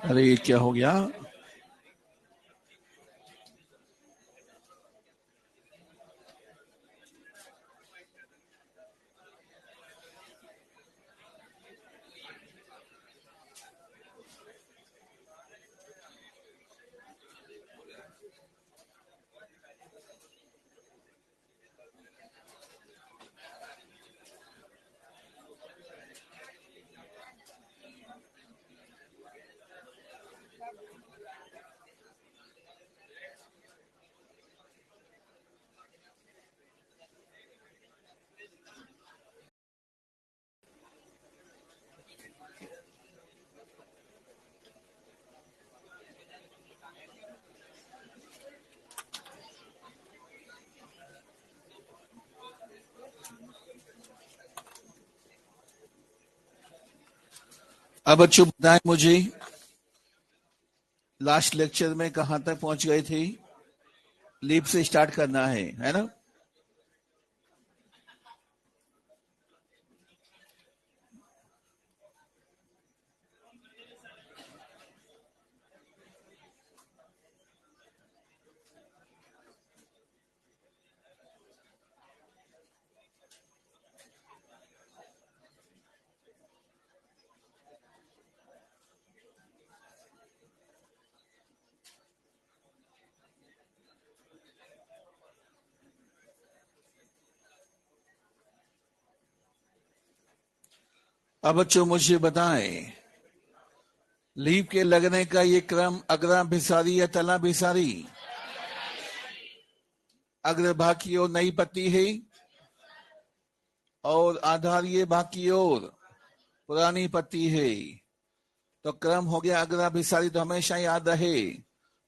अरे ये क्या हो गया? अब बच्चों बताएं मुझे, लास्ट लेक्चर में कहां तक पहुंच गए थे? लीप से स्टार्ट करना है ना? अब बच्चों मुझे बताएं, लीप के लगने का ये क्रम अग्र भिसारी या तला भिसारी? अग्रभाग की ओर नई पत्ती है और आधारीय भाग की ओर पुरानी पत्ती है, तो क्रम हो गया अग्राभिसारी। तो हमेशा याद रहे,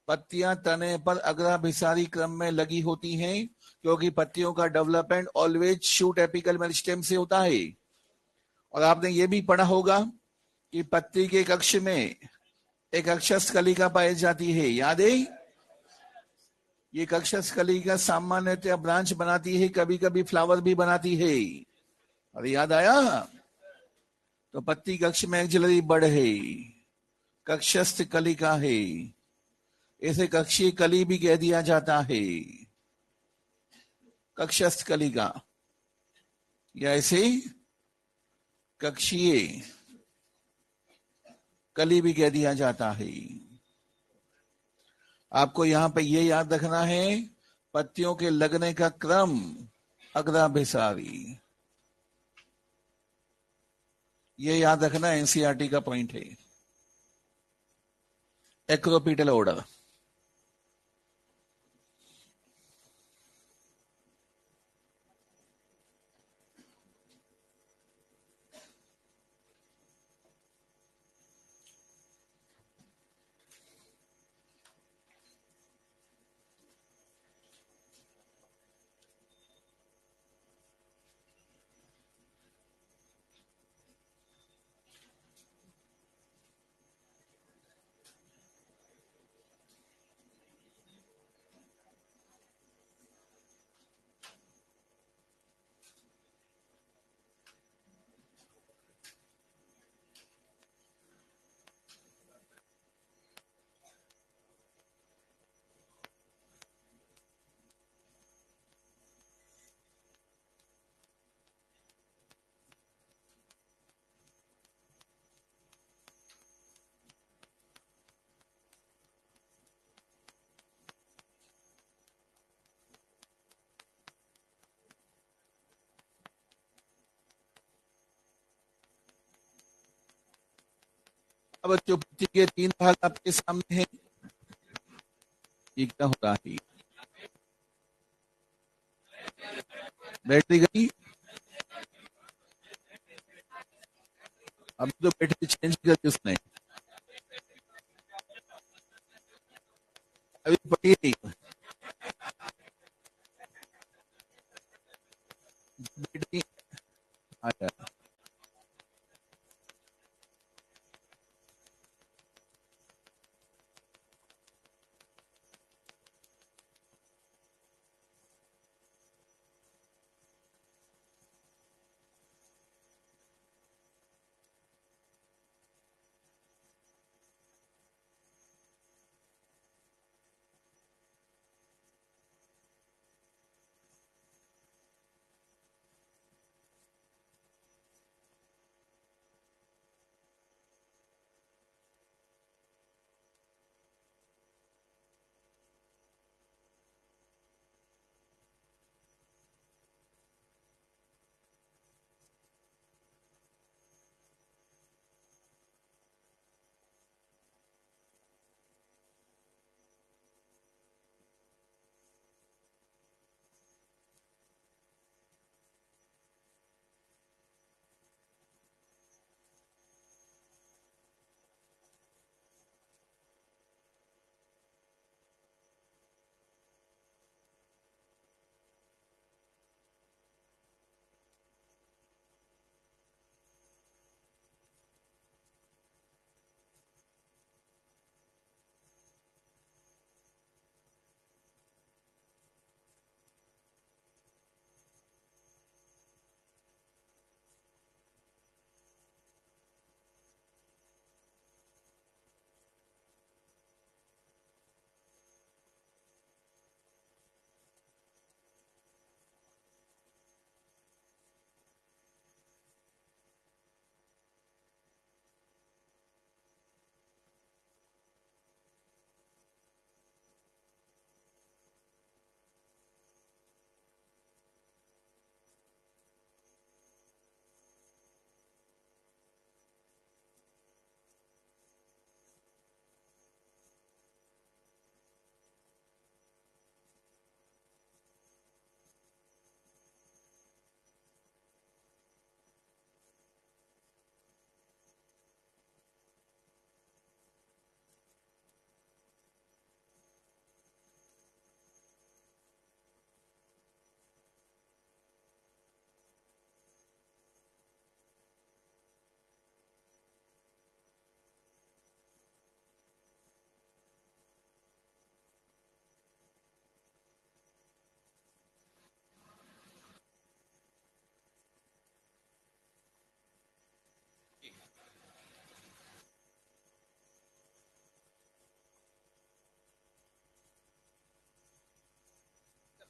पत्तियां तने पर अग्राभिसारी क्रम में लगी होती हैं, क्योंकि पत्तियों का development always shoot apical meristem से होता है। और आपने ये भी पढ़ा होगा कि पत्ती के कक्ष में एक अक्षस्थ कलिका पाई जाती है, याद है? ये अक्षस्थ कलिका सामान्यतः ब्रांच बनाती है, कभी कभी फ्लावर भी बनाती है। अरे याद आया? तो पत्ती कक्ष में एक्सिलरी बड है, कक्षस्थ कलिका है, इसे कक्षीय कली भी कह दिया जाता है, कक्षस्थ कलिका, या इसे कक्षीय कली भी कह दिया जाता है। आपको यहां पे ये याद रखना है, पत्तियों के लगने का क्रम अग्राभिसारी, ये याद रखना एनसीईआरटी का पॉइंट है। Acropetal order. अब जो पत्ती के तीन भाग आपके सामने हैं, ये क्या हो रहा है? बैटरी गई? अब तो बैटरी चेंज कर दी उसने, अभी पड़ी नहीं बैटरी। आया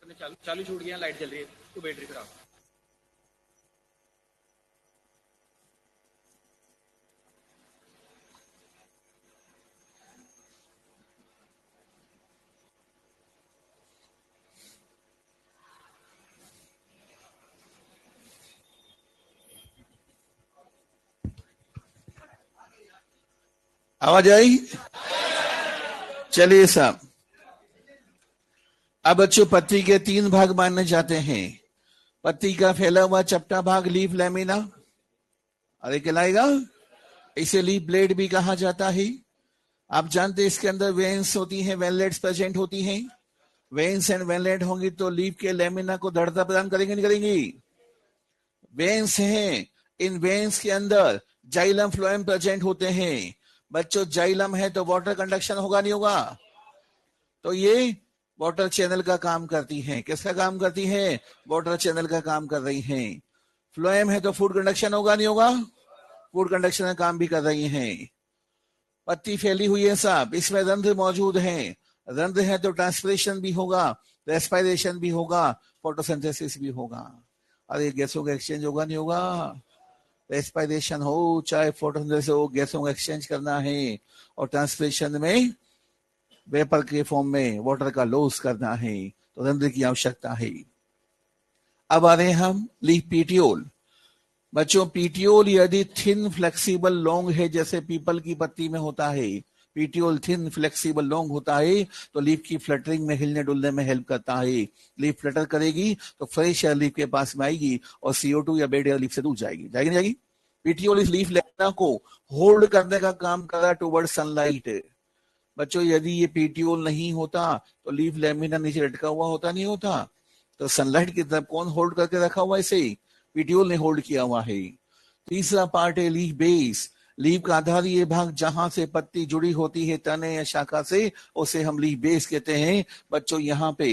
चालू छूट गया, लाइट जल रही है तो बैटरी खराब। आवाज आई? चलिए साहब, अब बच्चों पत्ती के 3 भाग मानने जाते हैं। पत्ती का फैला हुआ चपटा भाग लीफ लैमिना, अरे कहलाएगा, इसे लीफ ब्लेड भी कहा जाता है। आप जानते हैं इसके अंदर वेन्स होती हैं, वेनलेट्स प्रेजेंट होती हैं। वेन्स एंड वेनलेट होंगी तो लीफ के लैमिना को दृढ़ता प्रदान करेंगे, नहीं करेंगी? वेन्स हैं, इन वेन्स के अंदर जाइलम फ्लोएम प्रेजेंट होते हैं। बच्चों जाइलम है तो वाटर कंडक्शन होगा, नहीं होगा? तो ये वाटर चैनल का काम करती हैं। किसका काम करती हैं? वाटर चैनल का काम कर रही हैं। फ्लोएम है तो फूड कंडक्शन होगा, नहीं होगा? फूड कंडक्शन का काम भी कर रही हैं। पत्ती फैली हुई है साहब, इसमें रंध्र मौजूद हैं। रंध्र है तो ट्रांसपिरेशन भी होगा, रेस्पिरेशन भी होगा, फोटोसिंथेसिस भी होगा। अरे गैसों का एक्सचेंज होगा, नहीं होगा? रेस्पिरेशन हो चाहे फोटोसिंथेसिस हो, गैसों का एक्सचेंज करना है। और ट्रांसपिरेशन में वेपर के फॉर्म में वाटर का लॉस करना है, तो रंध्र की आवश्यकता है। अब आ रहे हैं हम लीफ पीटियोल। बच्चों पीटियोल यदि थिन फ्लेक्सिबल लॉन्ग है, जैसे पीपल की पत्ती में होता है, पीटियोल थिन फ्लेक्सिबल लॉन्ग होता है तो लीफ की फ्लटरिंग में, हिलने डुलने में हेल्प करता है। लीफ फ्लटर करेगी तो फ्रेश एयर लीफ के पास में आएगी और CO2 या बेड एयर लीफ से दूर जाएगी, जाएगी नहीं जाएगी? पीटियोल इस लीफ लैमिना को होल्ड करने का काम कर रहा है टुवर्ड सनलाइट। बच्चों यदि ये पीटियोल नहीं होता तो लीफ लैमिना नीचे लटका हुआ होता, नहीं होता? तो सनलाइट की तरफ कौन होल्ड करके रखा हुआ? इसे पीटियोल ने होल्ड किया हुआ है। तीसरा पार्ट है लीफ बेस। लीफ का आधारीय भाग जहां से पत्ती जुड़ी होती है तने या शाखा से, उसे हम लीफ बेस कहते हैं। बच्चों यहाँ पे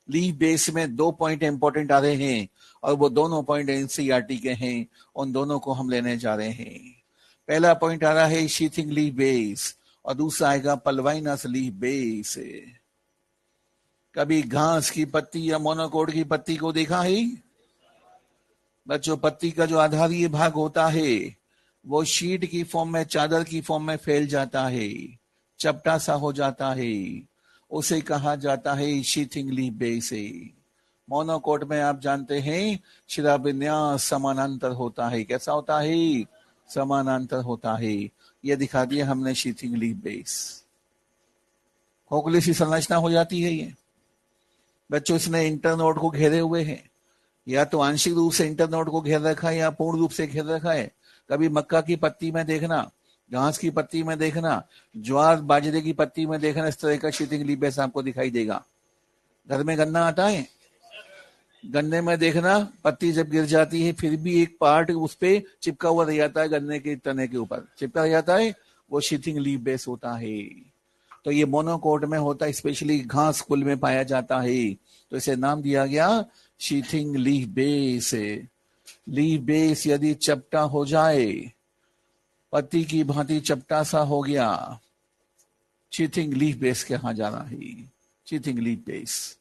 लीफ बेस में 2 पॉइंट इंपॉर्टेंट आ रहे हैं और वो दोनों पॉइंट NCERT के हैं। उन दोनों को हम लेने जा रहे हैं। पहला पॉइंट आ रहा है शीथिंग लीफ बेस और दूसरा आएगा पल्वाइनस लीफ बेस। कभी घास की पत्ती या मोनोकोट की पत्ती को देखा है? बच्चों पत्ती का जो आधारीय भाग होता है वो शीट की फॉर्म में, चादर की फॉर्म में फैल जाता है, चपटा सा हो जाता है, उसे कहा जाता है शीथिंग लीफ बेस। मोनोकोट में आप जानते हैं शिराविन्यास समानांतर होता है। कैसा होता है? समानांतर होता है। यह दिखा दिया हमने शीथिंग लीफ बेस। खोखली सी संरचना हो जाती है ये। बच्चों इसने इंटरनोड को घेरे हुए हैं, या तो आंशिक रूप से इंटरनोड को घेर रखा है या पूर्ण रूप से घेर रखा है। कभी मक्का की पत्ती में देखना, घास की पत्ती में देखना, ज्वार बाजरे की पत्ती में देखना, इस तरह का शीथिंग लीफ बेस आपको दिखाई देगा। घर में गन्ना आता है, गन्ने में देखना पत्ती जब गिर जाती है फिर भी एक पार्ट उस पे चिपका हुआ रह जाता है, गन्ने के तने के ऊपर चिपका रह जाता है, वो शीथिंग लीफ बेस होता है। तो ये मोनोकोट में होता है, स्पेशली घास कुल में पाया जाता है, तो इसे नाम दिया गया sheathing leaf base. Leaf base यदि चपटा हो जाए, पत्ती की भांति चपटा सा हो गया, शीथिंग लीफ बेस कहा जाना है। शीथिंग लीफ बेस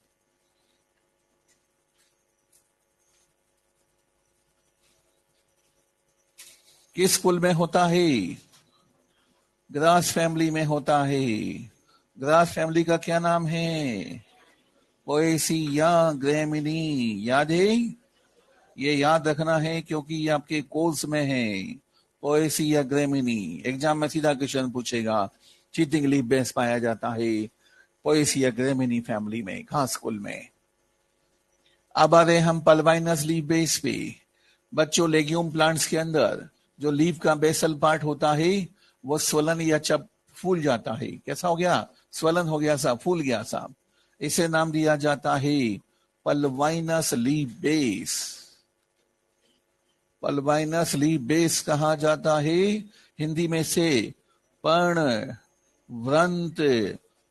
किस कुल में होता है? ग्रास फैमिली में होता है। ग्रास फैमिली का क्या नाम है? पोएसिया ग्रेमिनी। याद है? ये याद रखना है क्योंकि ये आपके कोर्स में है। पोएसिया ग्रेमिनी एग्जाम में सीधा क्वेश्चन पूछेगा। शीथिंग लीफ बेस पाया जाता है पोएसिया ग्रेमिनी फैमिली में, घास कुल में। अब आ रहे हम पल्वाइनस लीफ बेस पे। बच्चों लेग्यूम प्लांट्स के अंदर जो लीफ का बेसल पार्ट होता है वो स्वलन या चप फूल जाता है। कैसा हो गया? स्वलन हो गया साहब, फूल गया साहब। इसे नाम दिया जाता है पल्वाइनस लीफ बेस। पल्वाइनस लीफ बेस कहा जाता है हिंदी में से पर्ण व्रंत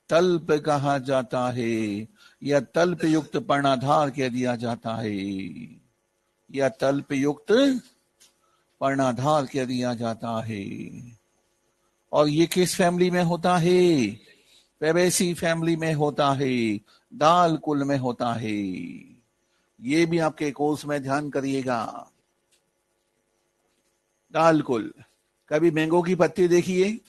तल्प कहा जाता है, या तल्प युक्त पर्णाधार कह दिया जाता है, या तल्प युक्त पर्णाधार कह दिया जाता है। और ये किस फैमिली में होता है? पेबेसी फैमिली में होता है। दाल कुल में होता है। ये भी आपके कोर्स में ध्यान करिएगा। दाल कुल। कभी मैंगो की पत्ती देखिए,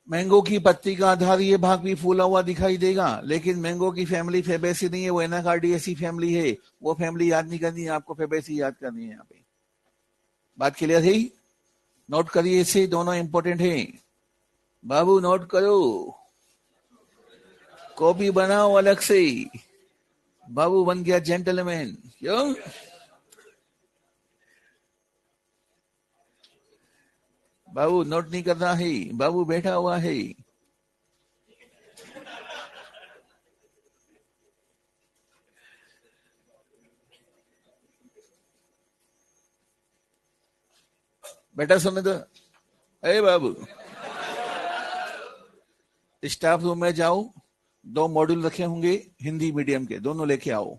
मैंगो की पत्ती का आधार ये भाग भी फूला हुआ दिखाई देगा, लेकिन मैंगो की फैमिली फेबेसी नहीं है, वो एनाकार्डियेसी फैमिली है। वो फैमिली याद नहीं करनी है आपको, फेबेसी याद करनी है यहाँ पे। बात क्लियर है? नोट करिए, इसे दोनों इंपॉर्टेंट है बाबू, नोट करो, कॉपी बनाओ अलग से। बाबू बन गया जेंटलमैन, क्यों? बाबू नोट नहीं करना है, बाबू बैठा हुआ है। बेटा सुनने दो। अरे बाबू, स्टाफ रूम में जाओ, 2 मॉड्यूल रखे होंगे हिंदी मीडियम के, दोनों लेके आओ।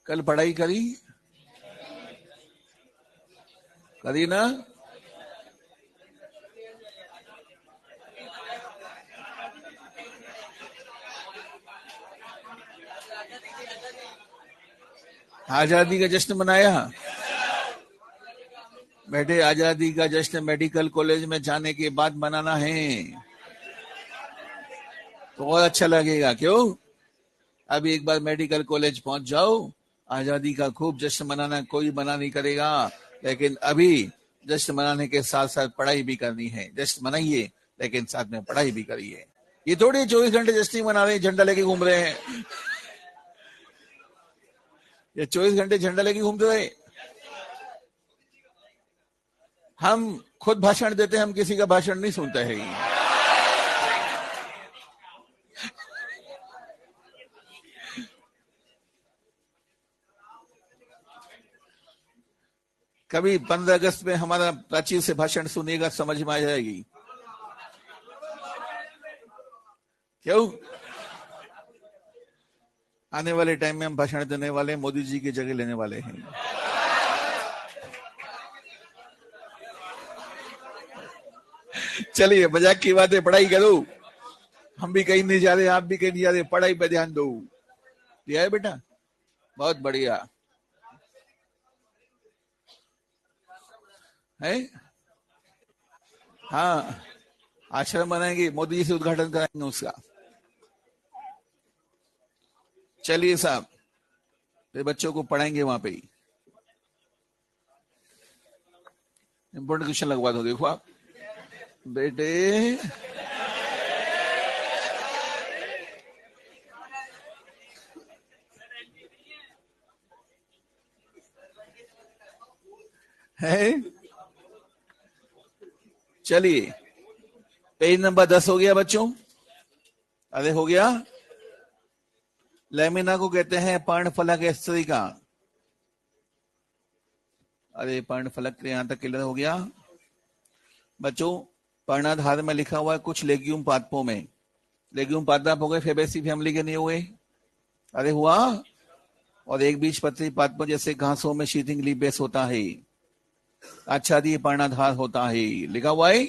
कल पढ़ाई करी ना? आजादी का जश्न मनाया बेटे? आजादी का जश्न मेडिकल कॉलेज में जाने के बाद मनाना है तो और अच्छा लगेगा, क्यों? अभी एक बार मेडिकल कॉलेज पहुंच जाओ, आजादी का खूब जश्न मनाना, कोई मना नहीं करेगा। लेकिन अभी जश्न मनाने के साथ साथ पढ़ाई भी करनी है। जश्न मनाइए लेकिन साथ में पढ़ाई भी करिए। ये थोड़ी 24 घंटे जश्न ही मना रहे हैं, झंडा लेके घूम रहे हैं। ये 24 घंटे झंडा लेके घूमते रहे। हम खुद भाषण देते हैं, हम किसी का भाषण नहीं सुनते हैं। कभी 15 अगस्त में हमारा प्राची से भाषण सुनिएगा, समझ में आ जाएगी, क्यों? आने वाले टाइम में हम भाषण देने वाले, मोदी जी की जगह लेने वाले हैं। चलिए मजाक की बातें, पढ़ाई करो। हम भी कहीं नहीं जा रहे, आप भी कहीं नहीं जा रहे, पढ़ाई पे ध्यान दो। दिया है बेटा? बहुत बढ़िया है। हाँ, आश्रम बनाएंगे, मोदी जी से उद्घाटन कराएंगे उसका। चलिए साहब, फिर बच्चों को पढ़ाएंगे वहां पे ही। इंपोर्टेंट क्वेश्चन लगवा दो, देखो आप बेटे। है, चलिए पेज नंबर 10 हो गया बच्चों? अरे हो गया। लेमिना को कहते हैं पर्णफलक स्त्रिका। अरे पर्णफलक यहां तक क्लियर हो गया बच्चों। पर्णाधार में लिखा हुआ है कुछ लेग्यूम पादपों में, लेग्यूम पादप हो गए, फेबेसी फैमिली के नहीं हुए? अरे हुआ। और एक बीज पत्री पादपों जैसे घासों में शीथिंग लीबेस होता है, आच्छादी पर्णाधार होता है, लिखा हुआ है।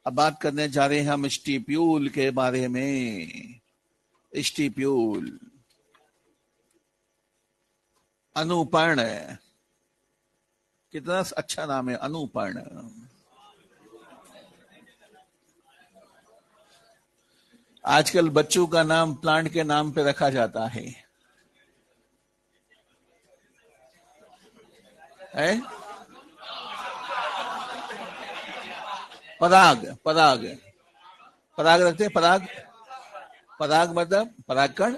अब बात करने जा रहे हैं हम स्टिप्यूल के बारे में। स्टिप्यूल अनुपर्ण, कितना अच्छा नाम है, अनुपर्ण। आजकल बच्चों का नाम प्लांट के नाम पे रखा जाता है। पराग, पराग, पराग रखते हैं, पराग। पराग मतलब परागकण,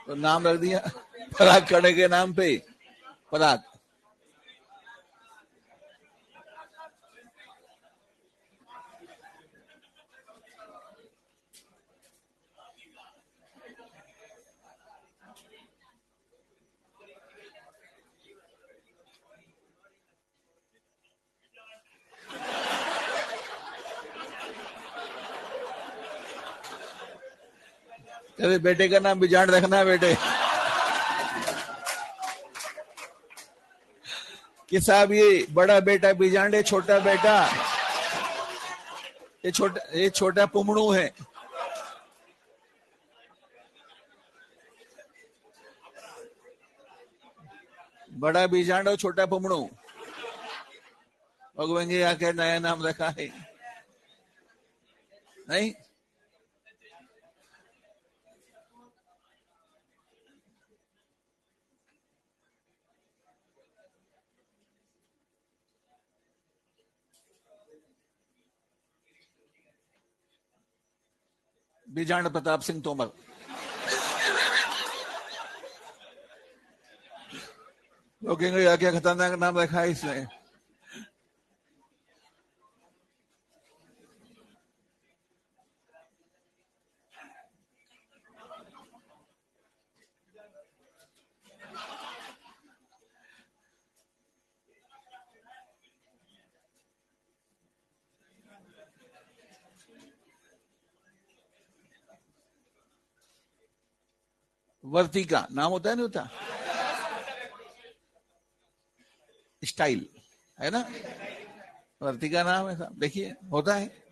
तो नाम रख दिया परागकण के नाम पे पराग। कहते बेटे का नाम बिजान रखना है बेटे। कि साहब ये बड़ा बेटा बिजांडे, छोटा बेटा ये छोटा पुमड़ू है। बड़ा बीजांड और छोटा पुमड़ू। भगवान आके नया नाम रखा है नहीं। बीजांड प्रताप सिंह तोमर। लोग कहेंगे क्या खतरनाक नाम रखा है इसने। वर्तिका नाम होता है नहीं होता, स्टाइल है ना। वर्तिका नाम है साहब, देखिए होता है।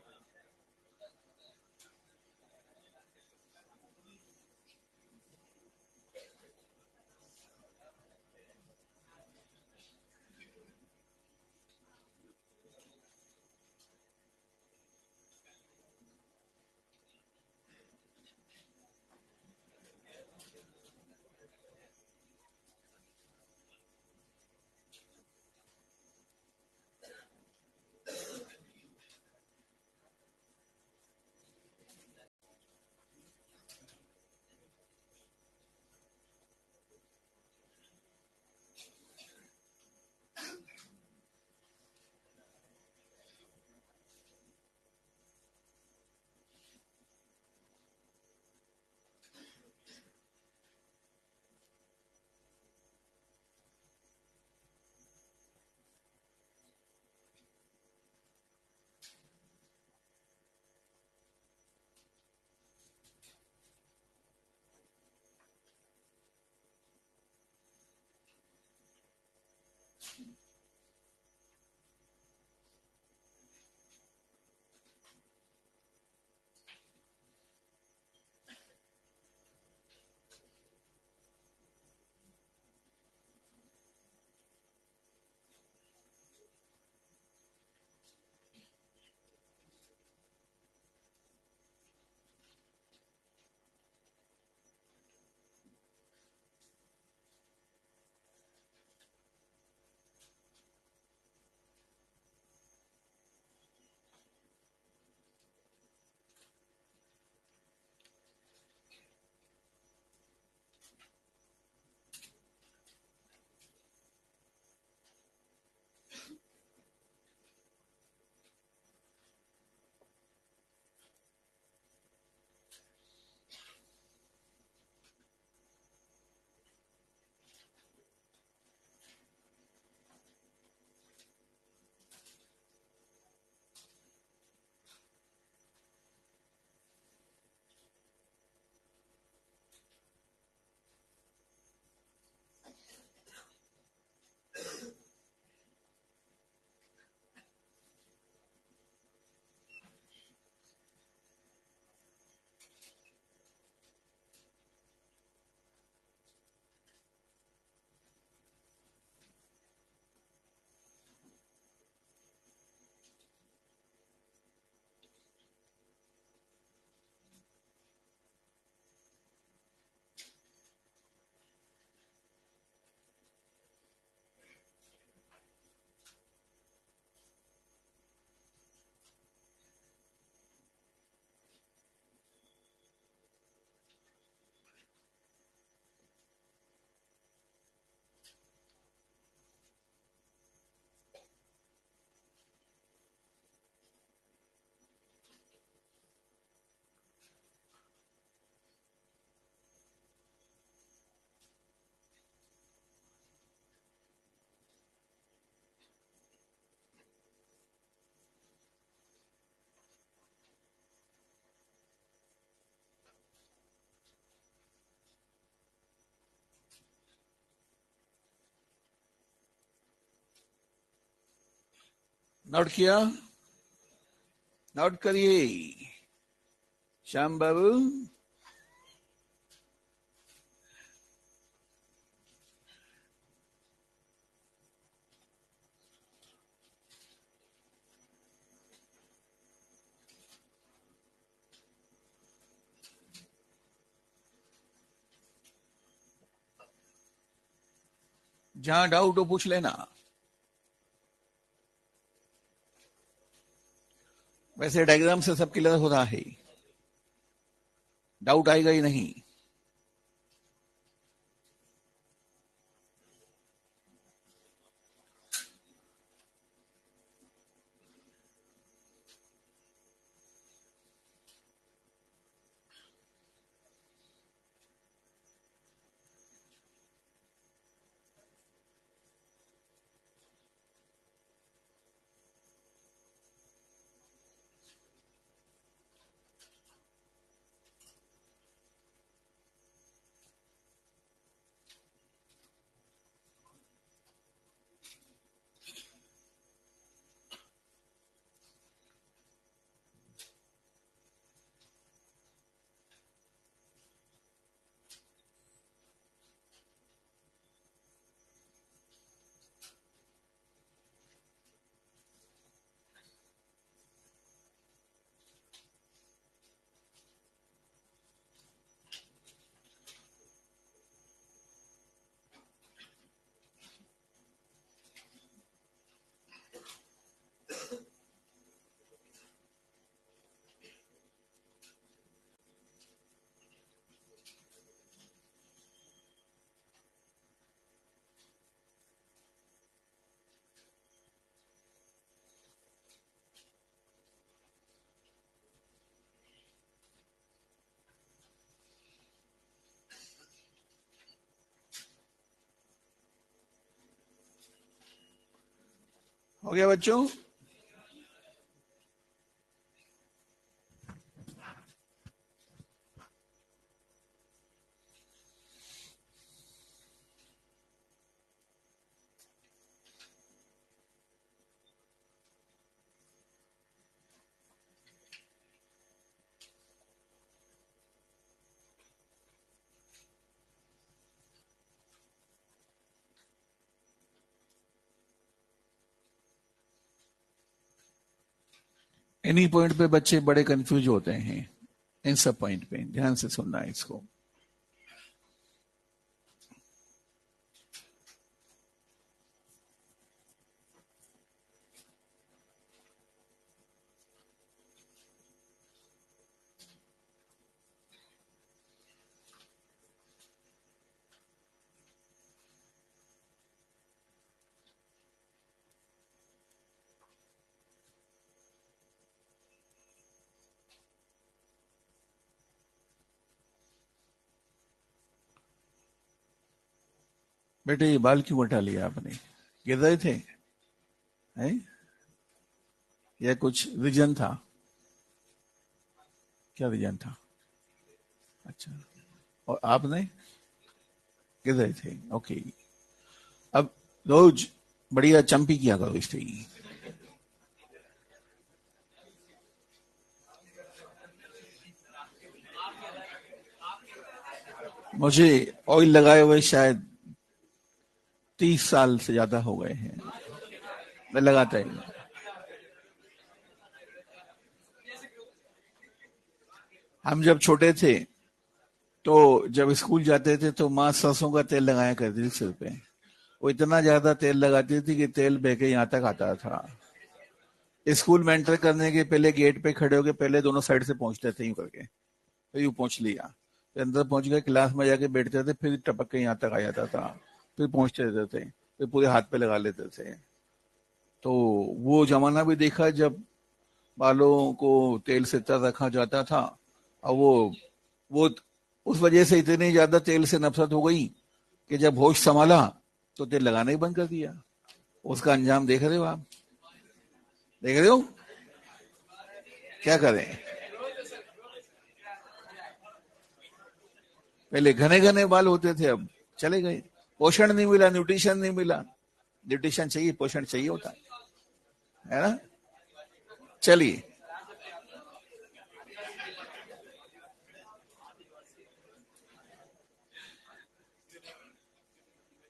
नोट किया? नोट करिए श्याम बाबू। जहां डाउट हो पूछ लेना। वैसे डायग्राम से सब क्लियर हो रहा है, डाउट आएगा ही नहीं। हो गया बच्चों? इन्हीं पॉइंट पे बच्चे बड़े कंफ्यूज होते हैं, इन सब पॉइंट पे ध्यान से सुनना है इसको। बेटे ये बाल क्यों उठा लिया आपने? गिर रहे थे हैं? या कुछ रीजन था? क्या रीजन था? अच्छा, और आपने गिर रहे थे? ओके। अब रोज बढ़िया चंपी किया करो इससे। मुझे ऑयल लगाए हुए शायद 30 साल से ज्यादा हो गए हैं, मैं लगाता ही नहीं। हम जब छोटे थे तो जब स्कूल जाते थे तो माँ सरसों का तेल लगाया करती थी सिर पे। वो इतना ज्यादा तेल लगाती थी कि तेल बह के यहाँ तक आता था। स्कूल में एंटर करने के पहले गेट पे खड़े होके पहले दोनों साइड से पहुंचते थे यूं करके, तो यूं पहुंच लिया, फिर अंदर पहुंच गए, क्लास में जाके बैठते थे, फिर टपक के यहाँ तक आ जाता था, फिर पहुंचते रहते थे, फिर पूरे हाथ पे लगा लेते थे। तो वो जमाना भी देखा जब बालों को तेल से तर रखा जाता था। और वो उस वजह से इतनी ज्यादा तेल से नफरत हो गई कि जब होश संभाला तो तेल लगाना ही बंद कर दिया। उसका अंजाम देख रहे हो आप? देख रहे हो? क्या करें? पहले घने घने बाल होते थे, अब चले गए। पोषण नहीं मिला, न्यूट्रिशन नहीं मिला। न्यूट्रिशन चाहिए, पोषण चाहिए होता है। है ना। चलिए,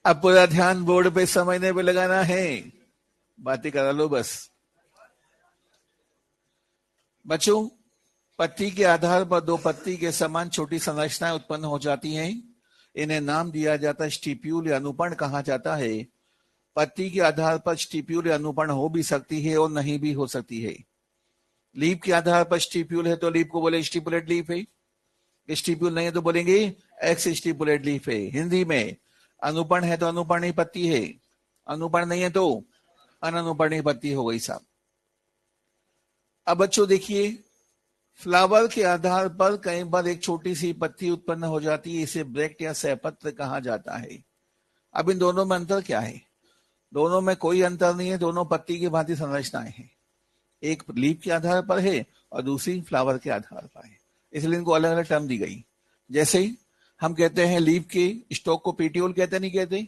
अब पूरा ध्यान बोर्ड पे समझने पे लगाना है, बातें करा लो बस। बच्चों, पत्ती के आधार पर दो पत्ती के समान छोटी संरचनाएं उत्पन्न हो जाती हैं। इन्हें नाम दिया जाता है स्टिप्यूल या अनुपर्ण कहा जाता है। पत्ती के आधार पर स्टिप्यूल या अनुपर्ण हो भी सकती है और नहीं भी हो सकती है। लीफ के आधार पर स्टिप्यूल है तो लीफ को बोले स्टिपुलेट लीफ है, स्टिप्यूल नहीं है तो बोलेंगे एक्स स्टिपुलेट लीफ है। हिंदी में अनुपर्ण है तो अनुपर्णी पत्ती है, अनुपर्ण नहीं है तो अनअनुपर्णी पत्ती हो गई साहब। अब बच्चों देखिए, फ्लावर के आधार पर कई बार एक छोटी सी पत्ती उत्पन्न हो जाती है, इसे ब्रैक्ट या सहपत्र कहा जाता है। अब इन दोनों में अंतर क्या है? दोनों में कोई अंतर नहीं है, दोनों पत्ती की भांति संरचनाएं हैं। एक लीफ के आधार पर है और दूसरी फ्लावर के आधार पर है, इसलिए इनको अलग अलग टर्म दी गई। जैसे हम कहते हैं लीफ के स्टॉक को पेटियोल कहते नहीं कहते,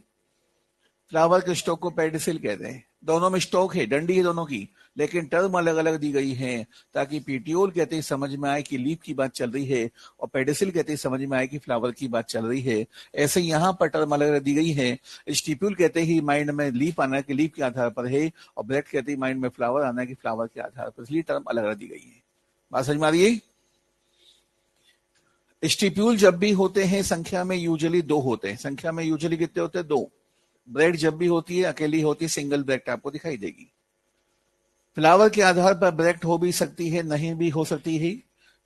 फ्लावर के स्टॉक को पेडिसिल कहते हैं। दोनों में स्टॉक है, डंडी है दोनों की, लेकिन टर्म अलग अलग दी गई है ताकि पेटियोल कहते ही समझ में आए कि लीफ की बात चल रही है और पेडिसिल कहते ही समझ में आए कि फ्लावर की बात चल रही है। ऐसे यहाँ पर टर्म अलग अलग दी गई है। स्टिप्यूल कहते ही माइंड में लीफ आना है कि लीफ के आधार पर है, और ब्रैक्ट कहते ही माइंड में फ्लावर आना है कि फ्लावर के आधार पर, इसलिए टर्म अलग अलग दी गई है। बात समझ में आ रही है? स्टिप्यूल जब भी होते हैं संख्या में यूजुअली दो होते हैं। संख्या में यूजुअली कितने होते हैं? दो। ब्रेड जब भी होती है अकेली होती है, सिंगल ब्रेक्ट आपको दिखाई देगी। फ्लावर के आधार पर ब्रेक्ट हो भी सकती है, नहीं भी हो सकती है।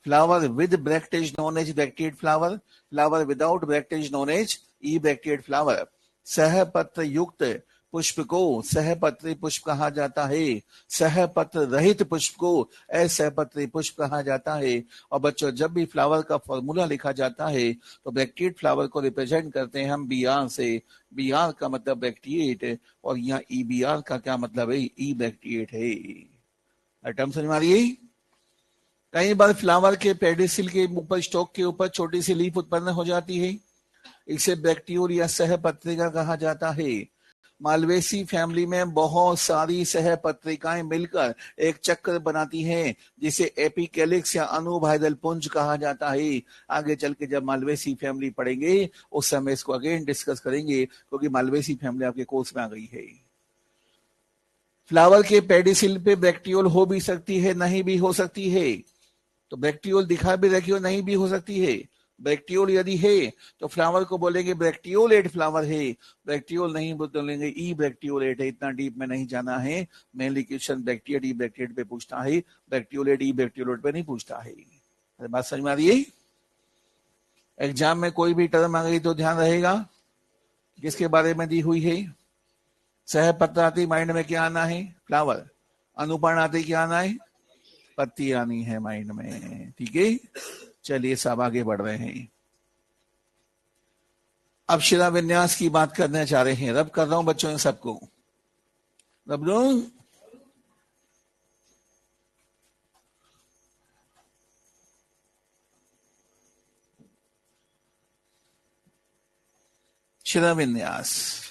Flower with bract is known as bracted flower, flower without bract is known as ebracted flower. सहपत्र युक्त पुष्प को सहपत्री पुष्प कहा जाता है, सहपत्र रहित पुष्प को असहपत्री पुष्प कहा जाता है। और बच्चों, जब भी फ्लावर का फॉर्मूला लिखा जाता है तो ब्रैक्टिएट फ्लावर को रिप्रेजेंट करते हैं हम बी आर से। बी आर का मतलब ब्रैक्टिएट, और यहाँ ई बी आर का क्या मतलब है? ई ब्रैक्टिएट है। टर्म समझ में आ रही है? कई बार फ्लावर के पेडिसिल के ऊपर, स्टॉक के ऊपर छोटी सी लीफ उत्पन्न हो जाती है, इसे ब्रैक्टियोल या सहपत्रिका कहा जाता है। मालवेसी फैमिली में बहुत सारी सहपत्रिकाएं मिलकर एक चक्र बनाती हैं जिसे एपिकेलिक्स या अनुभाइदल पुंज कहा जाता है। आगे चल के जब मालवेसी फैमिली पढ़ेंगे उस समय इसको अगेन डिस्कस करेंगे, क्योंकि मालवेसी फैमिली आपके कोर्स में आ गई है। फ्लावर के पेडिसिल पे ब्रैक्टियोल हो भी सकती है, नहीं भी हो सकती है। तो ब्रैक्टियोल दिखा भी रखी हो, नहीं भी हो सकती है। ब्रैक्टियोल यदि है तो फ्लावर को बोलेंगे ब्रैक्टियोलेट फ्लावर है, ब्रैक्टियोल नहीं बोलेंगे ई ब्रैक्टियोलेट है। इतना डीप में नहीं जाना है, मेनली क्वेश्चन ब्रैक्टिएट ई ब्रैक्टिएट पे पूछता है, ब्रैक्टियोलेट ई ब्रैक्टियोलेट पे नहीं पूछता है। बात समझ में आ रही है? एग्जाम में कोई भी टर्म आ गई तो ध्यान रहेगा किसके बारे में दी हुई है। सहपत्र आती माइंड में क्या आना है? फ्लावर। अनुपर्ण आती क्या आना है? पत्ती आनी है माइंड में। ठीक है, चलिए सब आगे बढ़ रहे हैं। अब शिला विन्यास की बात करने जा रहे हैं। रब कर रहा हूं बच्चों इन सबको, रब दो। शिला विन्यास,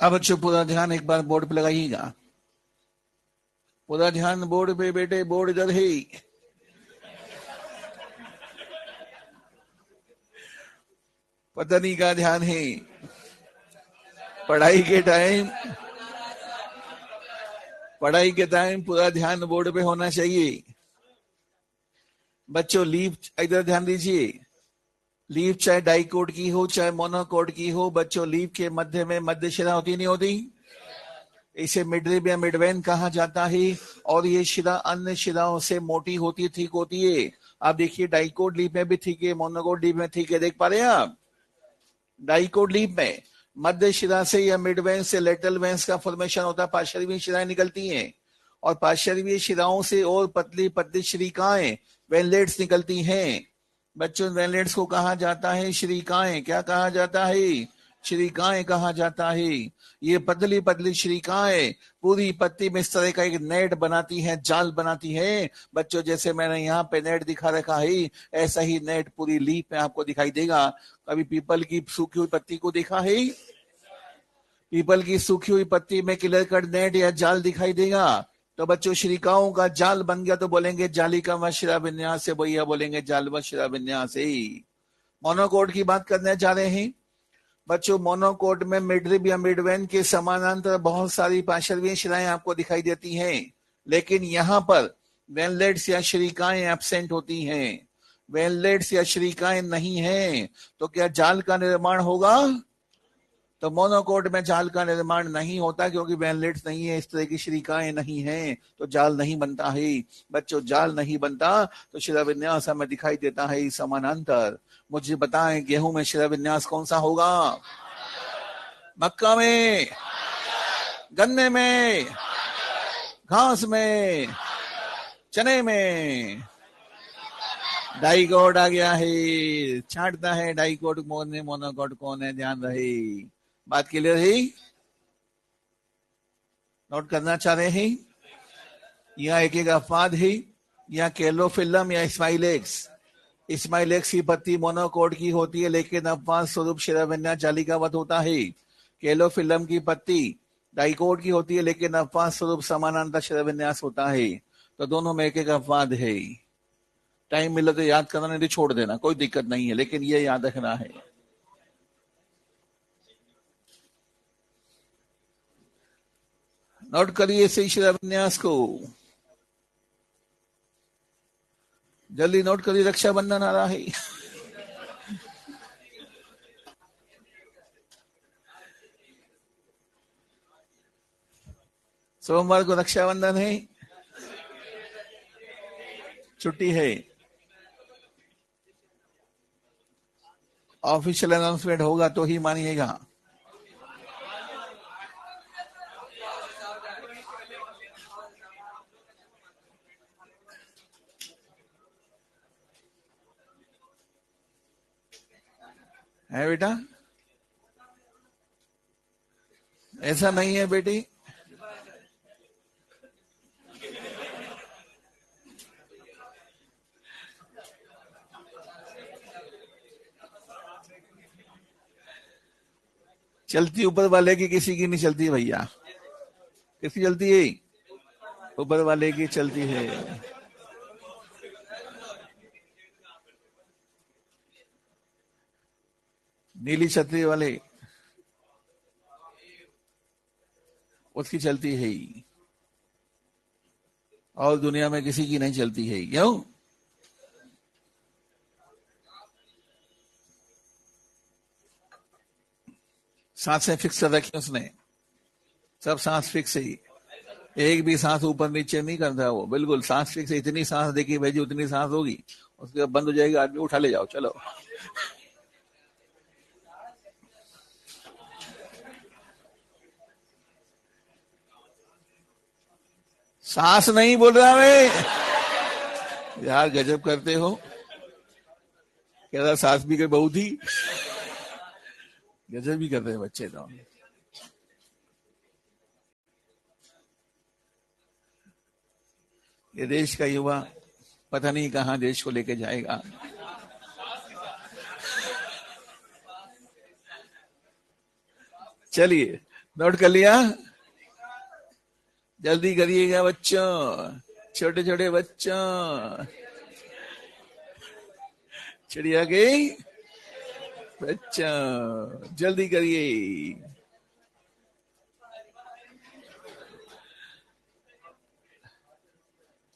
अब बच्चों पूरा ध्यान एक बार बोर्ड पे लगाइएगा, पूरा ध्यान बोर्ड पे। बेटे बोर्ड इधर है, पता नहीं का ध्यान है। पढ़ाई के टाइम पूरा ध्यान बोर्ड पे होना चाहिए। बच्चों लीव इधर ध्यान दीजिए, लीव चाहे डाइकोट की हो चाहे मोनोकोट की हो, बच्चों लीव के मध्य में मध्य शिरा होती नहीं होती, इसे मिडरिब या मिडवेन कहा जाता है। और ये शिरा अन्य शिराओं से मोटी होती है, ठीक होती है। आप देखिए डाइकोट लीव में भी ठीक है, मोनोकोट लीव में ठीक है, देख पा रहे हैं आप। डाइकोट लीव में मध्य शिरा से या मिड वेन से लेटरल वेन्स का फॉर्मेशन होता है, पार्श्वीय शिराएं निकलती हैं, और पार्श्वीय शिराओं से और पतली पतली श्रीकाएं वेनलेट्स निकलती हैं। बच्चों वेनलेट्स को कहा जाता है श्रीकाएं, क्या कहा जाता है? श्रीकाएं कहा जाता है। ये पतली पतली श्रीकाएं पूरी पत्ती में इस तरह का एक नेट बनाती हैं, जाल बनाती हैं। बच्चों जैसे मैंने यहाँ पे नेट दिखा रखा है, ऐसा ही नेट पूरी लीफ में आपको दिखाई देगा। कभी पीपल की सूखी हुई पत्ती को देखा है? पीपल की सूखी हुई पत्ती में क्लियर कट नेट या जाल दिखाई देगा। तो बच्चों श्रीकाओं का जाल बन गया तो बोलेंगे जाली का व शिरा विन्यास है, भैया बोलेंगे जाल व शिरा विन्यास है। मोनोकोट की बात करने जा रहे हैं बच्चों। मोनोकोट में मिडरिब या मिडवेन के समानांतर बहुत सारी पार्श्वीय शिराएं आपको दिखाई देती हैं, लेकिन यहाँ पर वेनलेट्स या श्रीकाएं एब्सेंट होती हैं। वेनलेट्स या श्रीकाएं नहीं है तो क्या जाल का निर्माण होगा? तो मोनोकोट में जाल का निर्माण नहीं होता, क्योंकि वेनलेट्स नहीं है, इस तरह की श्रीकाएं नहीं है, तो जाल नहीं बनता है। बच्चों जाल नहीं बनता तो शिरा विन्यास हमें दिखाई देता है समानांतर। मुझे बताएं गेहूं में शिरा विन्यास कौन सा होगा? मक्का में, गन्ने में, घास में, चने में। डाइकोट आ गया है, छांटता है डाइकोट कौन है, मोनोकोट कौन है, ध्यान रहे। बात क्लियर है? नोट करना चाह रहे हैं? यहाँ एक एक अफवाद है, यहाँ कैलोफिलम या स्माइलेक्स। स्माइलेक्स की पत्ती मोनोकोट की होती है, लेकिन अपवाद स्वरूप शिराविन्यास जालिकावत होता है। कैलोफिलम की पत्ती डाइकोट की होती है, लेकिन अपवाद स्वरूप समानांतर शिराविन्यास होता है। तो दोनों में एक एक अपवाद है। टाइम मिले तो याद करना, नहीं तो छोड़ देना, कोई दिक्कत नहीं है, लेकिन ये याद रखना है। नोट करिए इस शिराविन्यास को, जल्दी नोट करिए, रक्षाबंधन आ रहा है। सोमवार को रक्षाबंधन है, छुट्टी है। ऑफिशियल अनाउंसमेंट होगा तो ही मानिएगा। है बेटा? ऐसा नहीं है बेटी, चलती ऊपर वाले की, किसी की नहीं चलती भैया। किसकी चलती है? ऊपर वाले की चलती है। नीली छतरी वाले, उसकी चलती है, और दुनिया में किसी की नहीं चलती है। क्यों? सांसें फिक्स कर रखी उसने, सब सांस फिक्स है, एक भी सांस ऊपर नीचे नहीं करता वो, बिल्कुल सांस फिक्स है। इतनी सांस देखी भाई जी, उतनी सांस होगी, उसके बाद बंद हो जाएगी, आदमी उठा ले जाओ चलो। सांस नहीं बोल रहा मैं यार, गजब करते हो। कह रहा सांस भी कोई बहू थी, गजब भी करते हैं बच्चे तो। ये देश का युवा पता नहीं कहां देश को लेके जाएगा। चलिए नोट कर लिया? जल्दी करिएगा बच्चों, छोटे छोटे बच्चों। चिड़िया गई बच्चों, जल्दी करिए।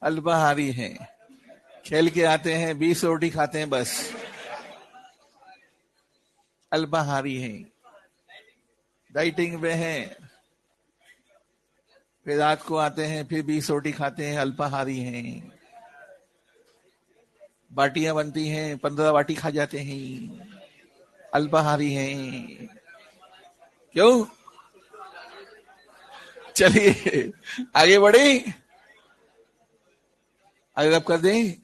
अल्पाहारी हैं, खेल के आते हैं, 20 रोटी खाते हैं बस। अल्पाहारी हैं, डाइटिंग पे हैं, फिर रात को आते हैं, फिर 20 रोटी खाते हैं, अल्पाहारी हैं। बाटियां बनती हैं, 15 बाटी खा जाते हैं, अल्पाहारी हैं। क्यों? चलिए आगे बढ़े, आगे आप कर दें।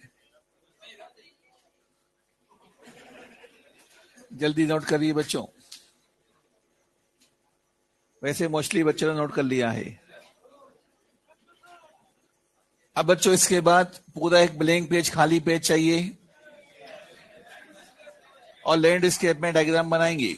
जल्दी नोट करिए बच्चों, वैसे मोस्टली बच्चों ने नोट कर लिया है। अब बच्चों इसके बाद पूरा एक ब्लैंक पेज, खाली पेज चाहिए, और लैंडस्केप में डायग्राम बनाएंगे।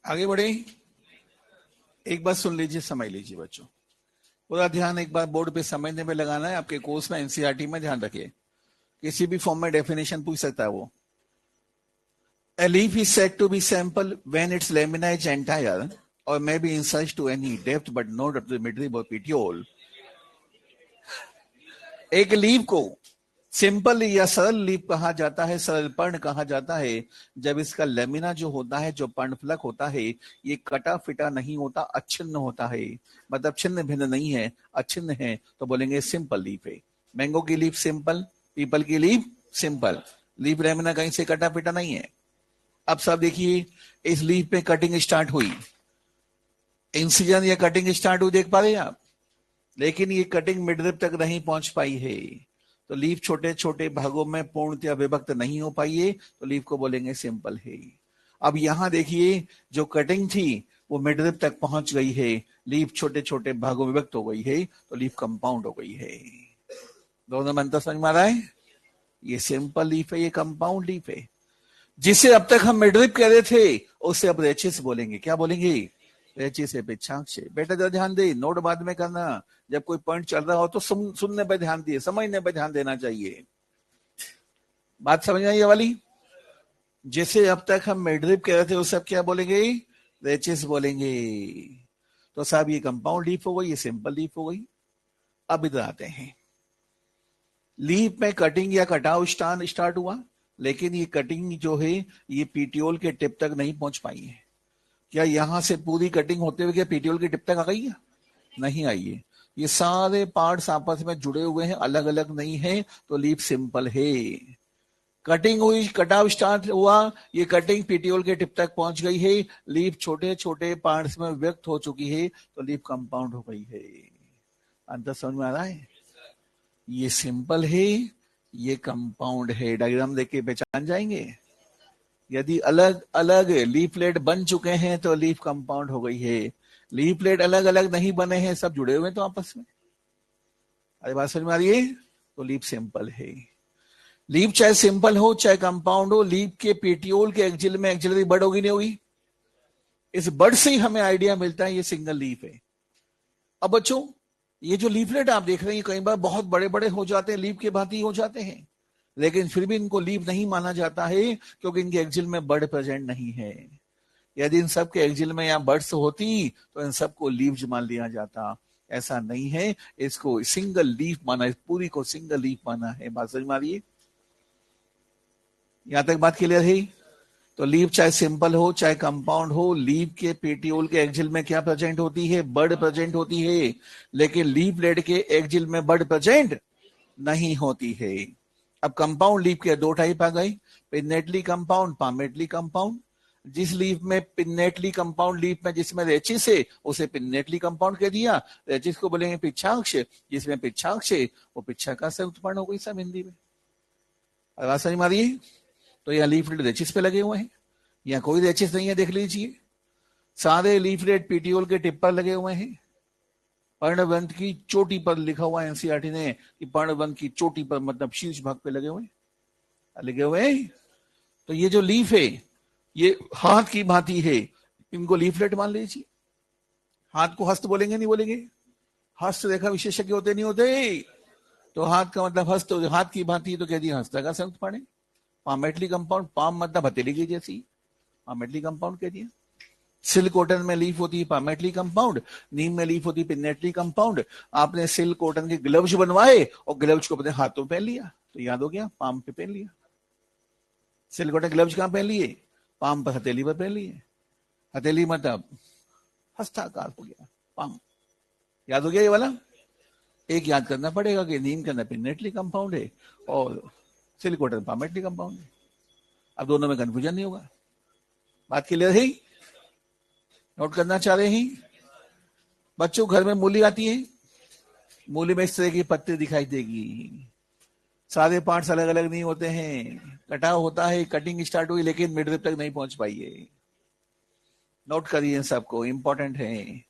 आगे बढ़े। एक बार सुन लीजिए, समझ लीजिए बच्चों, पूरा ध्यान एक बार बोर्ड पे समझने में लगाना है। आपके कोर्स में एनसीईआरटी में ध्यान रखिए, किसी भी फॉर्म में डेफिनेशन पूछ सकता है वो। A leaf is said to be simple when its lamina is entire or may be incised to any depth but not up to the midrib or petiole. एक लीफ को सिंपल या सरल leaf कहा जाता है, सरल पर्ण कहा जाता है, जब इसका लेमिना जो होता है, जो पर्णफलक होता है, ये कटा फिटा नहीं होता, अच्छिन्न होता है। मतलब छिन्न भिन्न नहीं है, अच्छिन्न है, तो बोलेंगे सिंपल लीफ है। मैंगो की लीफ सिंपल, पीपल की लीफ सिंपल, लीफ लेमिना कहीं से कटा फिटा नहीं है। अब सब देखिए, इस लीफ पे कटिंग स्टार्ट हुई, इंसिजन या कटिंग स्टार्ट हुई, देख पा रहे हैं आप, लेकिन ये कटिंग मिडरिप तक नहीं पहुंच पाई है, तो लीफ छोटे छोटे भागों में पूर्णतया विभक्त नहीं हो पाई है, तो लीफ को बोलेंगे सिंपल है। अब यहां देखिए, जो कटिंग थी वो मिडरिप तक पहुंच गई है, लीफ छोटे छोटे भागों में विभक्त हो गई है, तो लीफ कंपाउंड हो गई है। दोनों में अंतर समझ में आ रहा है? ये सिंपल लीफ है, ये कंपाउंड लीफ है। जिसे अब तक हम मिडरिप कह रहे थे, उससे अब रेचिस बोलेंगे। क्या बोलेंगे? रेचिस से पिछांक से। बेटा जरा ध्यान दे, नोट बाद में करना, जब कोई पॉइंट चल रहा हो तो सुनने पे ध्यान दिए, समझने पे ध्यान देना चाहिए। बात समझ आई ये वाली? जिसे अब तक हम मिडरिप कह रहे थे, उसे अब क्या बोलेंगे? रेचिस बोलेंगे। तो साहब ये कंपाउंड लीफ हो गई, ये सिंपल लीफ हो गई। अब इधर आते हैं, लीफ में कटिंग या कटाव स्टार्ट हुआ, लेकिन ये कटिंग जो है ये पीटियोल के टिप तक नहीं पहुंच पाई है। क्या यहां से पूरी कटिंग होते हुए क्या पीटियोल की टिप तक आ गई है? नहीं आई है। ये सारे पार्ट्स आपस में जुड़े हुए हैं, अलग अलग नहीं है, तो लीफ सिंपल है। कटिंग हुई, कटाव स्टार्ट हुआ, ये कटिंग पीटियोल के टिप तक पहुंच गई है, लीफ छोटे छोटे पार्ट्स में व्यक्त हो चुकी है, तो लीफ कंपाउंड हो गई है। अंतर समझ में आ रहा है? ये सिंपल है, ये कंपाउंड है। डायग्राम देख के पहचान जाएंगे। यदि अलग अलग लीफलेट बन चुके हैं तो लीफ कंपाउंड हो गई है। लीफलेट अलग अलग नहीं बने हैं, सब जुड़े हुए हैं तो आपस में। अरे बात समझ में आ रही है? तो लीफ सिंपल है। लीफ चाहे सिंपल हो चाहे कंपाउंड हो, लीफ के पेटियोल के एक्जिल में एक्जिलरी बड होगी नहीं होगी? इस बड से ही हमें आइडिया मिलता है ये सिंगल लीफ है। अब बच्चों, ये जो लीफलेट आप देख रहे हैं कई बार बहुत बड़े बड़े हो जाते हैं, लीफ के भांति हो जाते हैं, लेकिन फिर भी इनको लीफ नहीं माना जाता है, क्योंकि इनके एक्जिल में बड प्रेजेंट नहीं है। यदि इन सब के एक्जिल में या बर्ड्स होती तो इन सबको लीव्स मान लिया जाता। ऐसा नहीं है, इसको सिंगल लीफ माना, इस पूरी को सिंगल लीफ माना है। बात समझ में आ रही है? यहां तक बात क्लियर है? तो लीफ चाहे सिंपल हो चाहे कंपाउंड हो, लीफ के पेटियोल के एक्जिल में क्या प्रेजेंट होती है? बर्ड प्रेजेंट होती है, लेकिन लीफ लेड के एक्जिल में बर्ड प्रेजेंट नहीं होती है। अब कंपाउंड लीफ के दो टाइप आ गए, पिन्नेटली कंपाउंड, पामेटली कंपाउंड। जिस लीफ में पिन्नेटली कंपाउंड लीफ में जिसमें रेचिस है उसे पिन्नेटली कंपाउंड कह दिया, रेचिस को बोलेंगे पिच्छाक्ष, जिसमें पिच्छाक्ष है वो पिच्छाकार से उत्पन्न हो गई सब हिंदी में। आवाज समझ में आ रही है? तो यह लीफलेट रेचिस पे लगे हुए हैं, यहाँ कोई रेचिस नहीं है, देख लीजिए। सारे लीफलेट पीटीओल के टिप पर लगे हुए हैं। पर्णवंत की चोटी पर लिखा हुआ एनसीईआरटी ने कि पर्णवंत की चोटी पर, मतलब शीर्ष भाग पे लगे हुए लगे हुए हैं। तो ये जो लीफ है ये हाथ की भांति है, इनको लीफलेट मान लीजिए। हाथ को हस्त बोलेंगे नहीं बोलेंगे? हस्त रेखा विशेषज्ञ होते नहीं होते? तो हाथ का मतलब हस्त, हाथ की भांति तो कह दिया हस्त का संयुक्त पढ़े। पामेटली कंपाउंड, पाम मतलब हथेली की जैसी, पामेटली कंपाउंड कह दिया। सिल कॉटन में लीफ होती है पामेटली कंपाउंड, नीम में लीफ होती है पिन्नेटली कंपाउंड। आपने सिल कॉटन के ग्लव्स बनवाए और ग्लव्स को अपने हाथों पहन लिया, तो याद हो गया, पाम पे पहन लिया। सिल कॉटन ग्लव्स कहां पहन लिए? पाम पर, हथेली पर पहन लिए। हथेली मतलब हस्ताकार हो गया, पाम। याद हो गया ये वाला? एक याद करना पड़ेगा कि नीम के अंदर पिन्नेटली कंपाउंड है और सिल कॉटन पामेटली कंपाउंड है। अब दोनों में कंफ्यूजन नहीं होगा। बात क्लियर है? नोट करना चाह रहे हैं बच्चों? घर में मूली आती है, मूली में इस तरह की पत्ती दिखाई देगी, सारे पार्ट्स अलग अलग नहीं होते हैं, कटाव होता है, कटिंग स्टार्ट हुई लेकिन मिडरिप तक नहीं पहुंच पाई है। नोट करिए सबको, इंपॉर्टेंट है।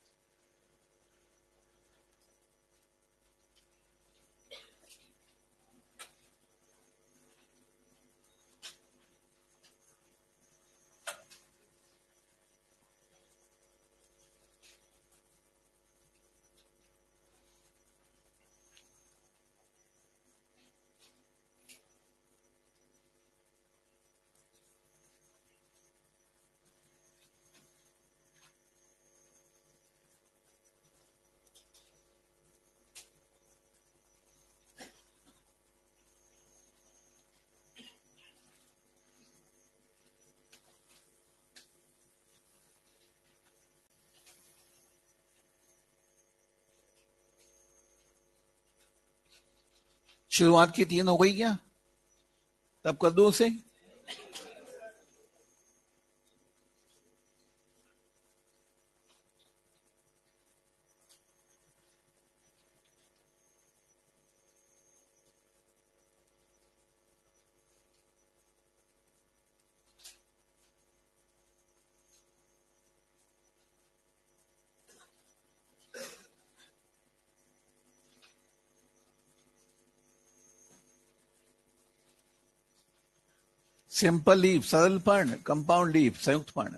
शुरुआत की 3 हो गई क्या? तब कर दो उसे। सिंपल लीफ सरल पर्ण, कंपाउंड लीफ संयुक्त पर्ण।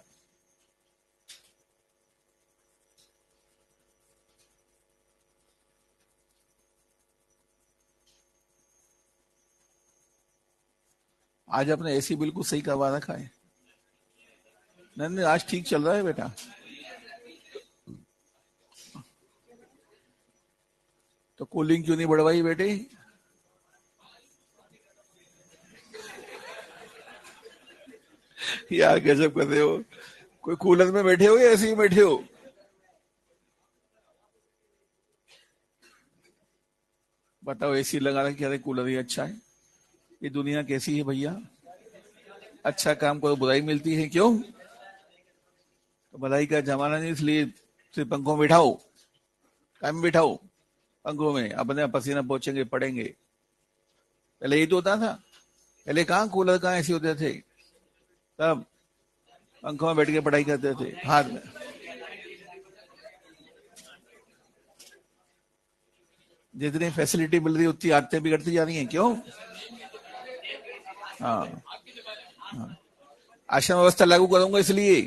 आज अपने एसी बिल्कुल सही करवा रखा है। नहीं नहीं, आज ठीक चल रहा है बेटा। तो कूलिंग क्यों नहीं बढ़वाई बेटे? यार गजब कर रहे हो। कोई कूलर में बैठे हो या ऐसे ही बैठे हो? बताओ, एसी लगा रहे कह रहे कूलर ही अच्छा है। ये दुनिया कैसी है भैया? अच्छा काम करो बुराई मिलती है, क्यों? तो बुराई का जमाना नहीं, इसलिए सिर्फ पंखों में बिठाओ। काम में बिठाओ पंखों में, अपने पसीना पहुंचेंगे पड़ेंगे। पहले यही तो होता था। पहले कहाँ कूलर, कहाँ ऐसे होते थे? तब पंखों में बैठ के पढ़ाई करते थे हाथ में। जितनी फैसिलिटी मिल रही है उतनी आदतें बिगड़ती जा रही हैं, क्यों? हाँ, आश्रम व्यवस्था लागू करूंगा इसलिए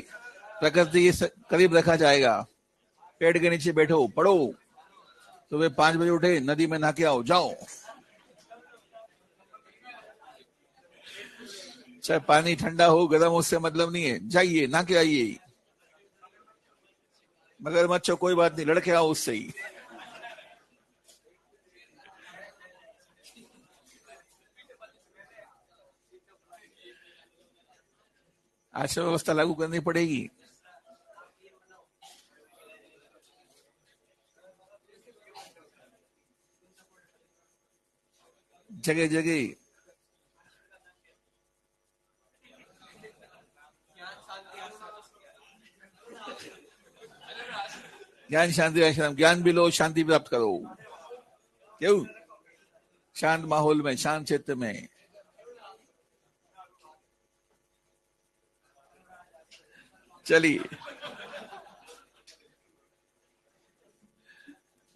प्रकृति के करीब रखा जाएगा। पेड़ के नीचे बैठो पढ़ो। सुबह 5 बजे उठे, नदी में नहा के आओ, जाओ। चाहे पानी ठंडा हो गर्म, उससे मतलब नहीं है, जाइए नहा के आइए। मगर मच्छो कोई बात नहीं, लड़के आओ उससे ही। आश्रम व्यवस्था लागू करनी पड़ेगी। जगह जगह ज्ञान शांति आश्रम, ज्ञान भी लो शांति प्राप्त करो। क्यों? शांत माहौल में, शांत क्षेत्र में। चलिए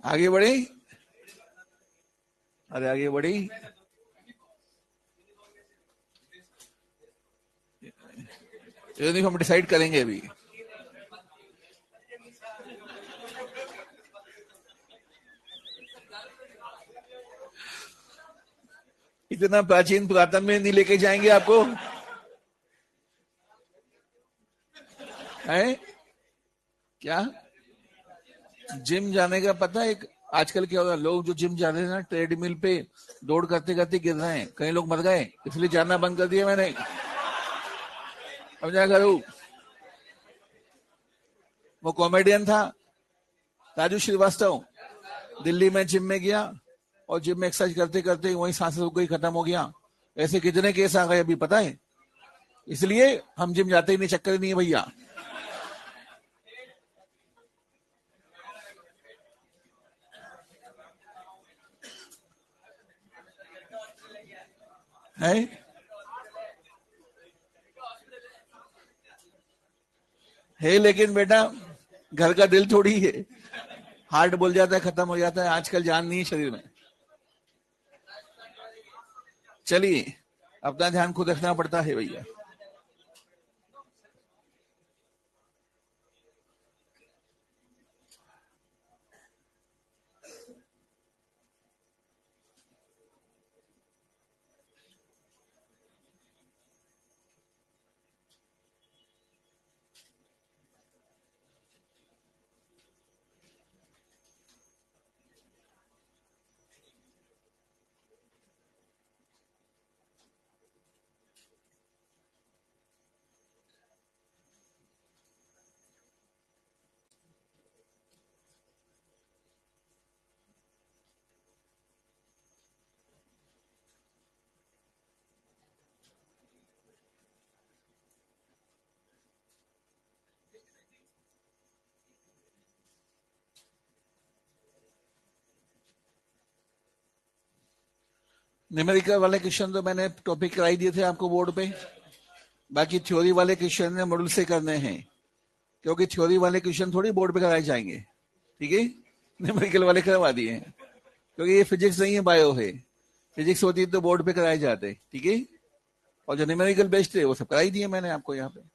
आगे बढ़े। अरे आगे बढ़ी। यूनिफॉर्म डिसाइड करेंगे अभी। इतना प्राचीन पुरातन में नहीं लेके जाएंगे आपको, है क्या? जिम जाने का पता है? एक आजकल क्या होगा, लोग जो जिम जा रहे हैं ना, ट्रेडमिल पे दौड़ करते करते गिर रहे हैं, कई लोग मर गए, इसलिए जाना बंद कर दिया मैंने। अब क्या करूं? वो कॉमेडियन था राजू श्रीवास्तव, दिल्ली में जिम में गया और जिम में एक्सरसाइज करते करते वहीं सांस रुक गई, खत्म हो गया। ऐसे कितने केस आ गए अभी पता है। इसलिए हम जिम जाते ही नहीं, चक्कर ही नहीं है भैया। है लेकिन बेटा घर का दिल थोड़ी है। हार्ट बोल जाता है खत्म हो जाता है, आजकल जान नहीं है शरीर में। चलिए अपना ध्यान खुद रखना पड़ता है भैया। न्यूमेरिकल वाले क्वेश्चन तो मैंने टॉपिक कराई दिए थे आपको बोर्ड पे, बाकी थ्योरी वाले क्वेश्चन ने मॉडल से करने हैं, क्योंकि थ्योरी वाले क्वेश्चन थोड़ी बोर्ड पे कराए जाएंगे, ठीक है। न्यूमेरिकल वाले करवा दिए हैं, क्योंकि ये फिजिक्स नहीं है, बायो है। फिजिक्स होती तो बोर्ड पे कराए जाते, ठीक है। और जो न्यूमेरिकल बेस्ड है वो सब कराई दिए मैंने आपको यहाँ पे।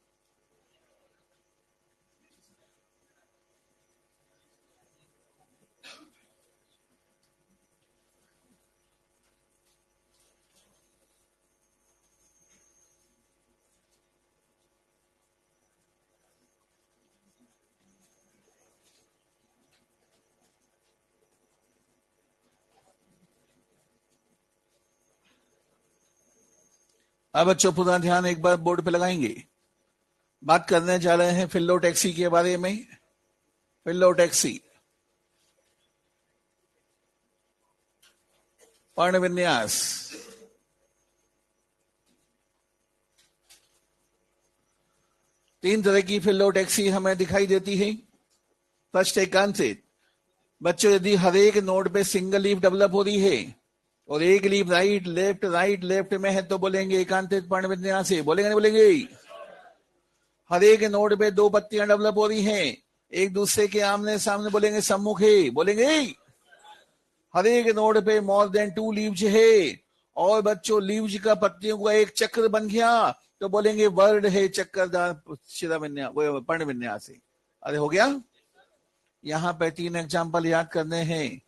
अब बच्चों पूरा ध्यान एक बार बोर्ड पे लगाएंगे। बात करने जा रहे हैं फिलोटैक्सी के बारे में। फिलोटैक्सी, पर्ण विन्यास। तीन तरह की फिलोटैक्सी हमें दिखाई देती है। फर्स्ट एकांतित। बच्चों यदि हर एक नोड पे सिंगल लीफ डेवलप हो रही है और एक लीफ राइट लेफ्ट में है तो बोलेंगे एकांतित पर्ण विन्यास है। बोलेंगे नहीं बोलेंगे? हर एक नोड पे दो पत्तियां डेवलप हो रही हैं, एक दूसरे के आमने सामने, बोलेंगे सम्मुख है। बोलेंगे? हर एक नोड पे मोर देन 2 लीव्स है और बच्चों लीव्स का पत्तियों का एक चक्र बन गया तो बोलेंगे वर्ड है चक्करदार शिरा विन्यास, पर्ण विन्यास है। अरे हो गया। यहाँ पे 3 एग्जाम्पल याद करने हैं।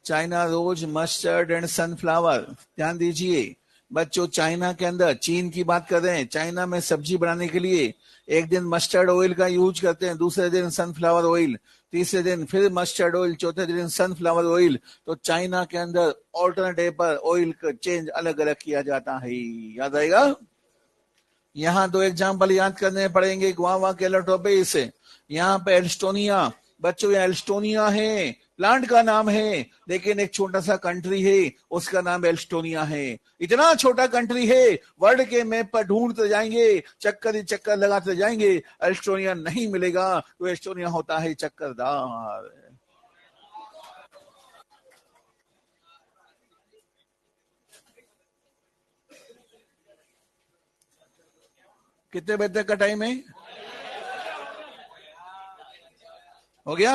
China rose, mustard and sunflower. ध्यान दीजिए बच्चों, चाइना के अंदर, चीन की बात कर रहे हैं, चाइना में सब्जी बनाने के लिए एक दिन मस्टर्ड ऑयल का यूज करते हैं, दूसरे दिन सनफ्लावर ऑयल, तीसरे दिन फिर मस्टर्ड ऑयल, चौथे दिन सनफ्लावर ऑयल। तो चाइना के अंदर ऑल्टरनेट पर ऑयल का चेंज अलग अलग किया जाता है। याद आएगा? यहाँ 2 एग्जाम्पल याद करने पड़ेंगे। गुआवा कैलोट्रोपिस, यहाँ पे एल्स्टोनिया। बच्चों ये एल्स्टोनिया है, प्लांट का नाम है, लेकिन एक छोटा सा कंट्री है उसका नाम एल्स्टोनिया है। इतना छोटा कंट्री है, वर्ल्ड के मैप पर ढूंढते जाएंगे, चक्कर लगाते जाएंगे, एल्स्टोनिया नहीं मिलेगा। तो एल्स्टोनिया होता है चक्करदार। कितने बजे तक का टाइम है? हो गया?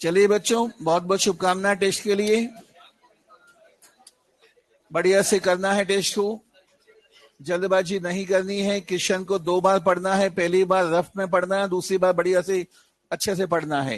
चलिए बच्चों, बहुत बहुत शुभकामनाएं टेस्ट के लिए। बढ़िया से करना है टेस्ट को, जल्दबाजी नहीं करनी है। क्वेश्चन को 2 बार पढ़ना है, पहली बार रफ में पढ़ना है, दूसरी बार बढ़िया से अच्छे से पढ़ना है।